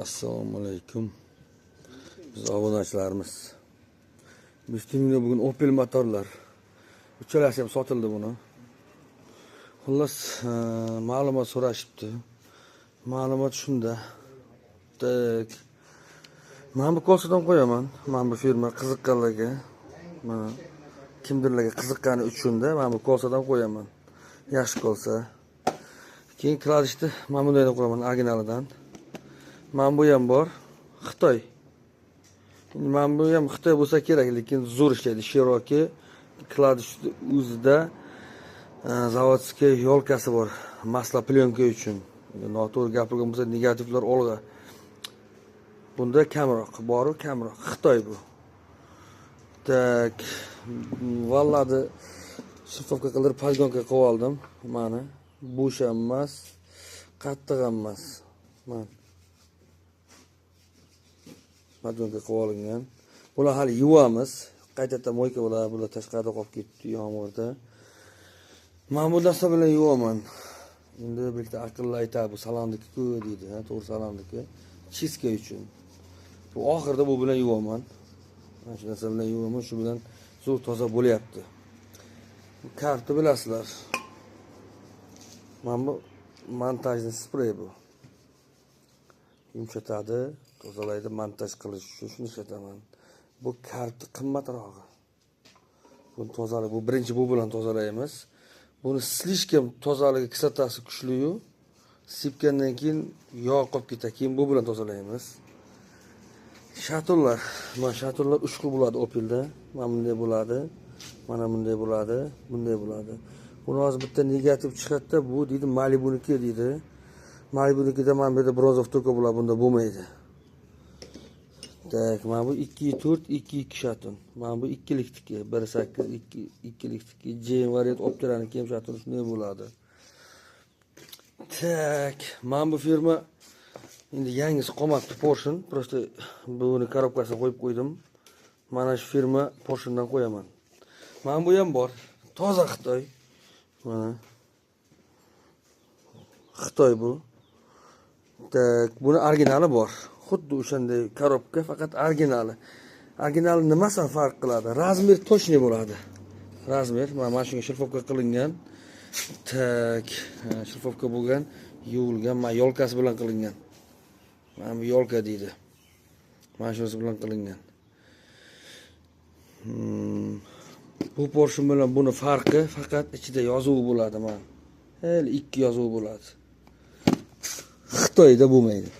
Assalomu alaykum. Biz obunachilarimiz. Mishtimda bugun Opel motorlar. Uchalasi ham sotildi buni. Xullas, ma'lumot so'rashibdi. Ma'lumot shunda. Tak. Men bu ko'rsatam qo'yaman. Men bu firma qiziqqanlarga, mana kimdirlarga qiziqqani uchun-da men bu ko'rsatam qo'yaman. Yaxshi qolsa. Keyin kladishni men bunday deb qo'yaman originalidan. Men bu ham bor, Xitoy. Men bu ham Xitoy bo'lsa kerak, lekin zo'r ishlaydi. Cherokee kladishni o'zida zavodskiy yo'lkasi bor, masla plyonka uchun. Noto'g'ri gapirgan bo'lsa negativlar olg'a. Bunda kamroq, boru kamroq. Xitoy bu. Tak, valladi shifofka qildirib podgonka qilib oldim. Mana bo'sh ham emas, qattiq ham emas. Mana podgonka qilib olingan. Bular hali yuvamiz. Qaytadan moyka bo'ladi, bular tashqarida qolib ketdi yomg'irda. Men bu narsa bilan yuvaman. Endi bitta aqlli aytadi, bu salondiki-ku deydi, to'g'ri salondiki. Chiska uchun. Bu oxirida bu bilan yuvaman. Mana shu narsa bilan yuvaman, shu bilan zo'r toza bo'lyapti. Bu karta bilasizlar. Mana bu montajni sprey bu. Yumshatadi, tozalaydi, montaj qilish uchun shuni ishlataman. Bu karta qimmatrog'i. Buni tozalab, bu birinchi bu bilan tozalaymiz. Buni slishkam tozaligi kislotasi kuchli-yu, sepgandan keyin yog' qolib ketadi, keyin bu bilan tozalaymiz. Shatullar, mana shatullar 3 xil bo'ladi Opelda. Mana bunday bo'ladi, mana bunday bo'ladi, bunday bo'ladi. Buni hozir bitta negativ chiqadi-da, bu deydi Malibuniki deydi. Malibunikida mana bu yerda bronzov to'ka bo'ladi, bunda bo'lmaydi. Tak, mana bu 2.4, 2.2 shatun. Mana bu 2likniki, 1.8, 2likniki. J variant Opterani ham shatun shunday bo'ladi. Tak, mana bu firma endi yangisi qolmabdi Porsche, просто buni korobkasiga qo'yib qo'ydim. Mana shu firma Porschedan qo'yaman. Mana bu ham bor, toza Xitoy. Mana Xitoy bu. Tak, buni originali bor. Xuddi o'shanday korobka, faqat originali. Originali nimasidan farq qiladi? Razmer точный bo'ladi. Razmer, mana shunga shilfovka qilingan. Tak, shilfovka bo'lgan, yuvilgan, mana yo'lkasi bilan qilingan. Mana bu yo'lka deydi. Mana shunisi bilan qilingan. Bu Porsche bilan buni farqi faqat ichida yozuvi bo'ladi, mana. Hali 2 yozuvi bo'ladi. Xitoyda bo'lmaydi.